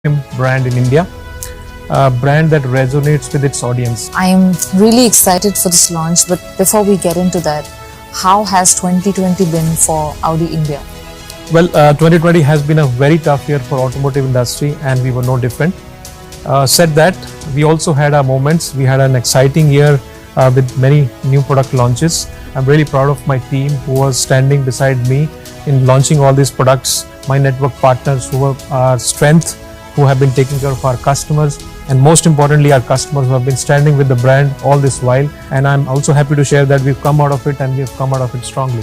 brand in India, a brand that resonates with its audience. I am really excited for this launch, but before we get into that, how has 2020 been for Audi India? Well, 2020 has been a very tough year for automotive industry, and we were no different. Said that, we also had our moments. We had an exciting year with many new product launches. I'm really proud of my team who was standing beside me in launching all these products, my network partners who were our strength, who have been taking care of our customers, and most importantly our customers who have been standing with the brand all this while. And I'm also happy to share that we've come out of it, and we've come out of it strongly.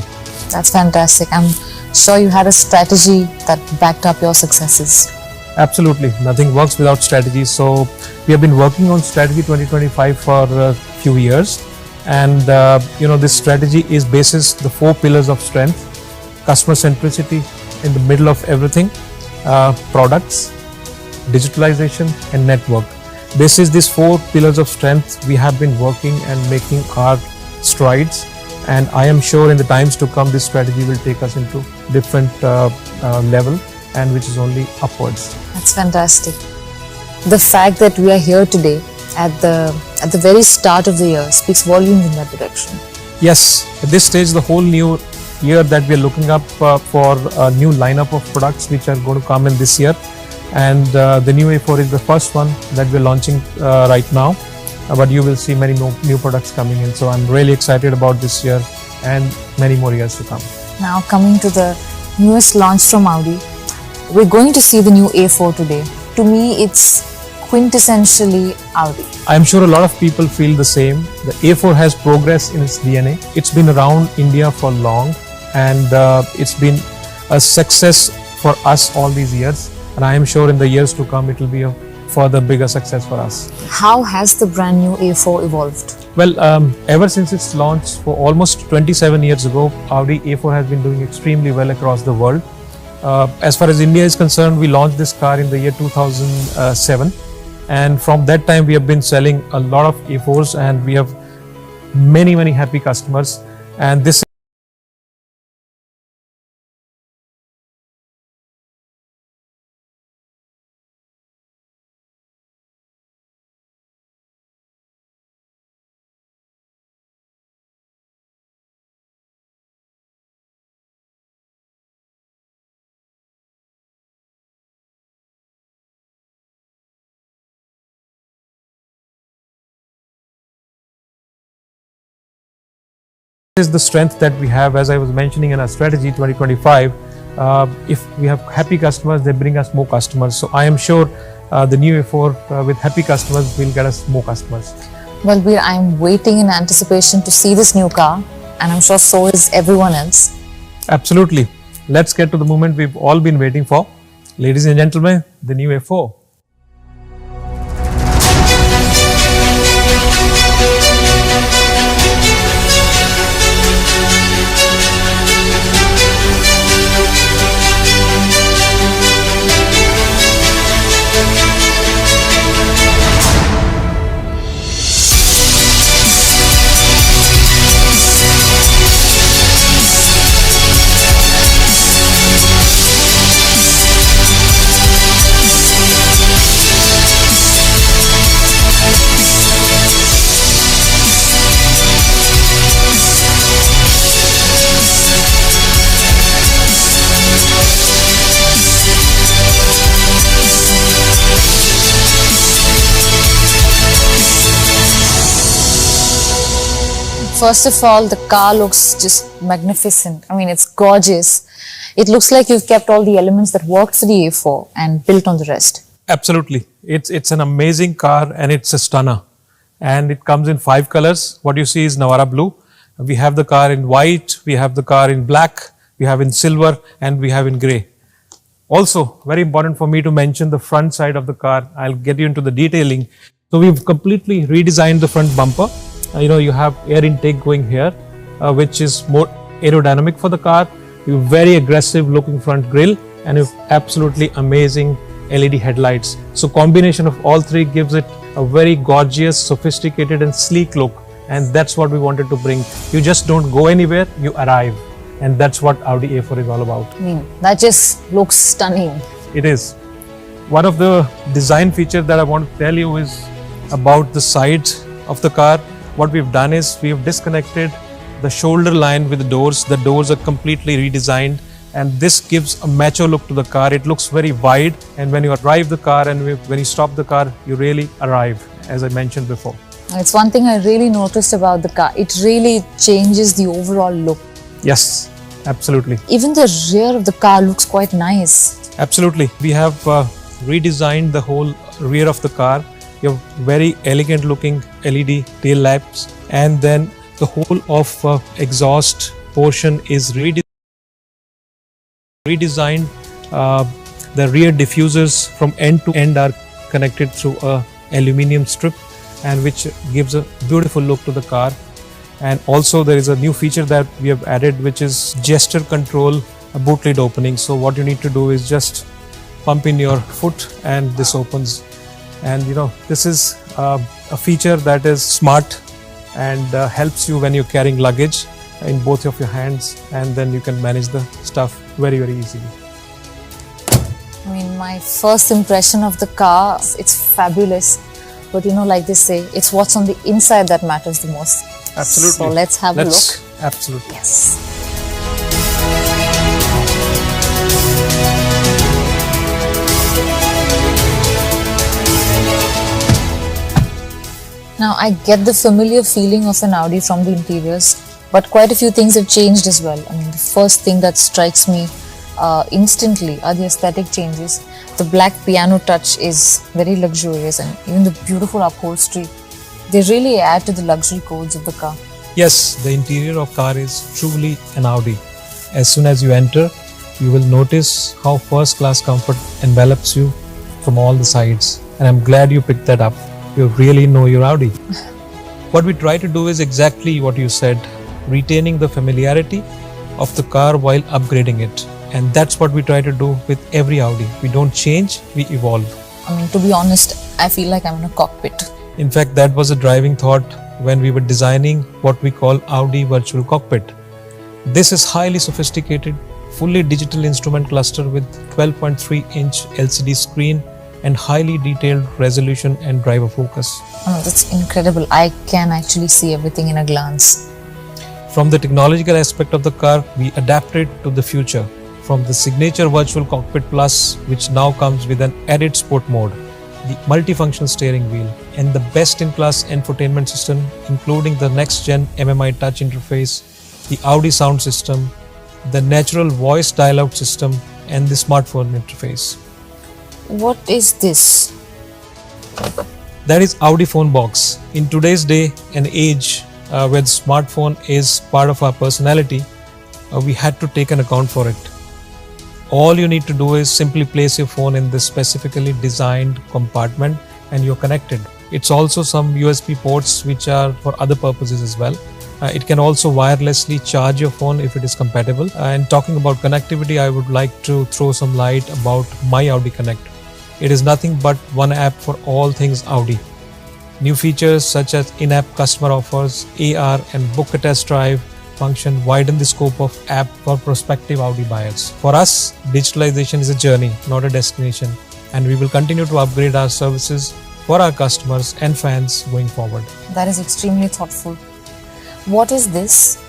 That's fantastic. I'm sure you had a strategy that backed up your successes. Absolutely, nothing works without strategy. So we have been working on strategy 2025 for a few years, and this strategy is basis the 4 pillars of strength: customer centricity in the middle of everything, products, digitalization, and network. Basis these 4 pillars of strength, we have been working and making our strides, and I am sure in the times to come this strategy will take us into different level, and which is only upwards. That's fantastic. The fact that we are here today at the very start of the year speaks volumes in that direction. Yes, at this stage, the whole new year that we are looking up for a new lineup of products which are going to come in this year, and the new A4 is the first one that we're launching right now. But you will see many new products coming in. So I'm really excited about this year and many more years to come. Now coming to the newest launch from Audi, we're going to see the new A4 today. To me, it's quintessentially Audi. I'm sure a lot of people feel the same. The A4 has progress in its DNA. It's been around India for long, and it's been a success for us all these years. And I am sure in the years to come, it will be a further bigger success for us. How has the brand new A4 evolved? Well, ever since its launch for almost 27 years ago, Audi A4 has been doing extremely well across the world. As far as India is concerned, we launched this car in the year 2007, and from that time we have been selling a lot of A4s, and we have many happy customers. And this is the strength that we have. As I was mentioning in our strategy 2025, if we have happy customers, they bring us more customers. So I am sure the new A4 with happy customers will get us more customers. Well, Veer, I'm waiting in anticipation to see this new car, and I'm sure so is everyone else. Absolutely. Let's get to the moment we've all been waiting for. Ladies and gentlemen, the new A4. First of all, the car looks just magnificent. I mean, it's gorgeous. It looks like you've kept all the elements that worked for the A4 and built on the rest. Absolutely. It's an amazing car, and it's a stunner. And it comes in 5 colors. What you see is Navara blue. We have the car in white, we have the car in black, we have in silver, and we have in grey. Also, very important for me to mention the front side of the car. I'll get you into the detailing. So we've completely redesigned the front bumper. You have air intake going here, which is more aerodynamic for the car. You have very aggressive looking front grille, and you have absolutely amazing LED headlights. So combination of all 3 gives it a very gorgeous, sophisticated and sleek look, and that's what we wanted to bring. You just don't go anywhere, you arrive, and that's what Audi A4 is all about. I mean, that just looks stunning. It is. One of the design features that I want to tell you is about the sides of the car. What we've done is we've disconnected the shoulder line with the doors. The doors are completely redesigned, and this gives a macho look to the car. It looks very wide, and when you drive the car and when you stop the car, you really arrive, as I mentioned before. It's one thing I really noticed about the car. It really changes the overall look. Yes, absolutely. Even the rear of the car looks quite nice. Absolutely. We have redesigned the whole rear of the car. You have very elegant looking LED tail lamps, and then the whole of exhaust portion is redesigned. The rear diffusers from end to end are connected through a aluminium strip, and which gives a beautiful look to the car. And also there is a new feature that we have added, which is gesture control boot lid opening. So what you need to do is just pump in your foot and this opens. And this is a feature that is smart and helps you when you're carrying luggage in both of your hands, and then you can manage the stuff very, very easily. I mean, my first impression of the car, it's fabulous. But like they say, it's what's on the inside that matters the most. Absolutely. So let's have a look. Absolutely. Yes. Now I get the familiar feeling of an Audi from the interiors, but quite a few things have changed as well. I mean, the first thing that strikes me instantly are the aesthetic changes. The black piano touch is very luxurious, and even the beautiful upholstery, they really add to the luxury codes of the car. Yes, the interior of car is truly an Audi. As soon as you enter, you will notice how first class comfort envelops you from all the sides. And I'm glad you picked that up. You really know your Audi. What we try to do is exactly what you said, retaining the familiarity of the car while upgrading it. And that's what we try to do with every Audi. We don't change, we evolve. I mean, to be honest, I feel like I'm in a cockpit. In fact, that was a driving thought when we were designing what we call Audi Virtual Cockpit. This is highly sophisticated, fully digital instrument cluster with 12.3-inch LCD screen and highly detailed resolution and driver focus. Oh, that's incredible. I can actually see everything in a glance. From the technological aspect of the car, we adapted to the future. From the signature Virtual Cockpit Plus, which now comes with an added sport mode, the multifunction steering wheel, and the best-in-class infotainment system, including the next-gen MMI touch interface, the Audi sound system, the natural voice dial-out system, and the smartphone interface. What is this? That is Audi Phone Box. In today's day and age, where the smartphone is part of our personality, we had to take an account for it. All you need to do is simply place your phone in this specifically designed compartment and you're connected. It's also some USB ports which are for other purposes as well. It can also wirelessly charge your phone if it is compatible. And talking about connectivity, I would like to throw some light about My Audi Connect. It is nothing but one app for all things Audi. New features such as in-app customer offers, AR and book a test drive function widen the scope of app for prospective Audi buyers. For us, digitalization is a journey, not a destination, and we will continue to upgrade our services for our customers and fans going forward. That is extremely thoughtful. What is this?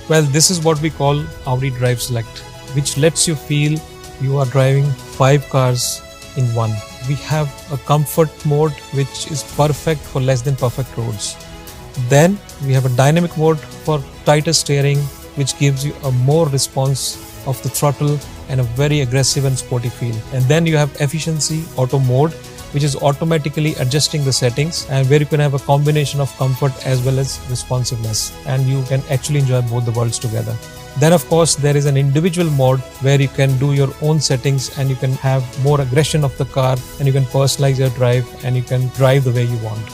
Well, this is what we call Audi Drive Select, which lets you feel you are driving 5 cars in one. We have a comfort mode which is perfect for less than perfect roads. Then we have a dynamic mode for tighter steering, which gives you a more response of the throttle and a very aggressive and sporty feel. And then you have efficiency auto mode, which is automatically adjusting the settings, and where you can have a combination of comfort as well as responsiveness, and you can actually enjoy both the worlds together. Then of course there is an individual mode where you can do your own settings and you can have more aggression of the car and you can personalize your drive and you can drive the way you want.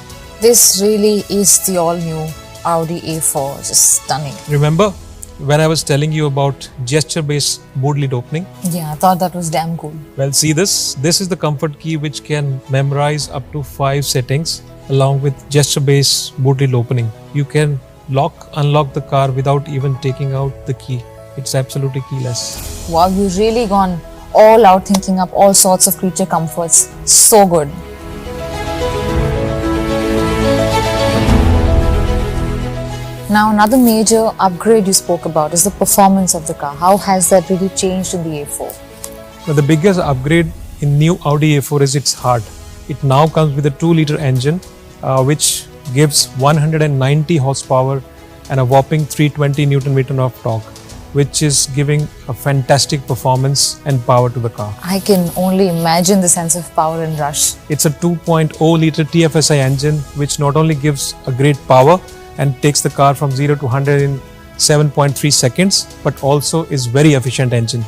This really is the all-new Audi A4, just stunning. Remember when I was telling you about gesture-based boot lid opening? Yeah, I thought that was damn cool. Well, see this? This is the comfort key which can memorize up to 5 settings along with gesture-based boot lid opening. You can unlock the car without even taking out the key. It's absolutely keyless. Wow, you've really gone all out thinking up all sorts of creature comforts. So good. Now, another major upgrade you spoke about is the performance of the car. How has that really changed in the A4? Now, the biggest upgrade in new Audi A4 is its heart. It now comes with a 2-liter engine, which gives 190 horsepower and a whopping 320 Newton meter of torque, which is giving a fantastic performance and power to the car. I can only imagine the sense of power and rush. It's a 2.0 liter TFSI engine, which not only gives a great power and takes the car from 0 to 100 in 7.3 seconds, but also is very efficient engine.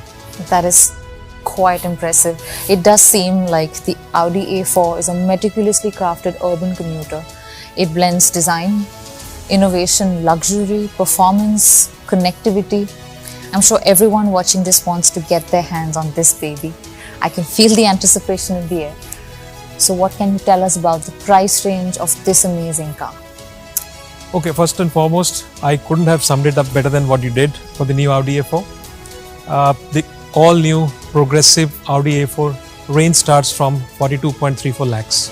That is quite impressive. It does seem like the Audi A4 is a meticulously crafted urban commuter. It blends design, innovation, luxury, performance, connectivity. I'm sure everyone watching this wants to get their hands on this baby. I can feel the anticipation in the air. So what can you tell us about the price range of this amazing car? Okay, first and foremost, I couldn't have summed it up better than what you did for the new Audi A4. The all-new progressive Audi A4 range starts from 42.34 lakhs.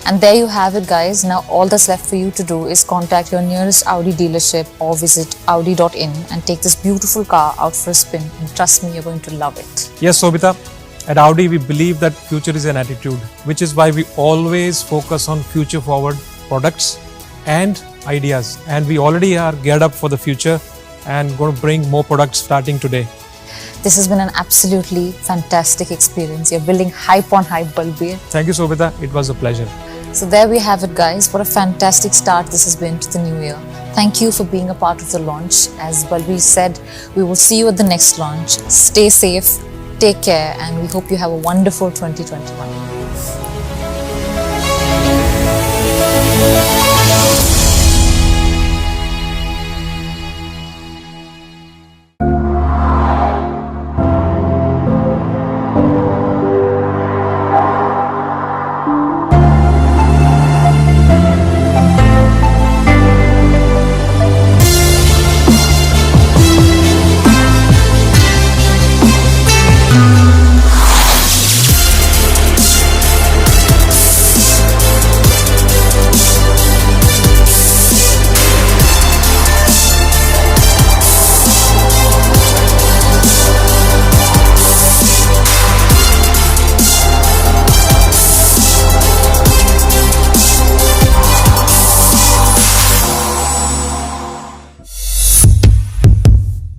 And there you have it, guys. Now all that's left for you to do is contact your nearest Audi dealership or visit audi.in and take this beautiful car out for a spin. And trust me, you're going to love it. Yes, Sobhita, at Audi we believe that future is an attitude, which is why we always focus on future forward products and ideas. And we already are geared up for the future and going to bring more products starting today. This has been an absolutely fantastic experience. You're building hype on hype, Balbir. Thank you, Sobhita. It was a pleasure. So there we have it, guys. What a fantastic start this has been to the new year. Thank you for being a part of the launch. As Balbir said, we will see you at the next launch. Stay safe, take care, and we hope you have a wonderful 2021.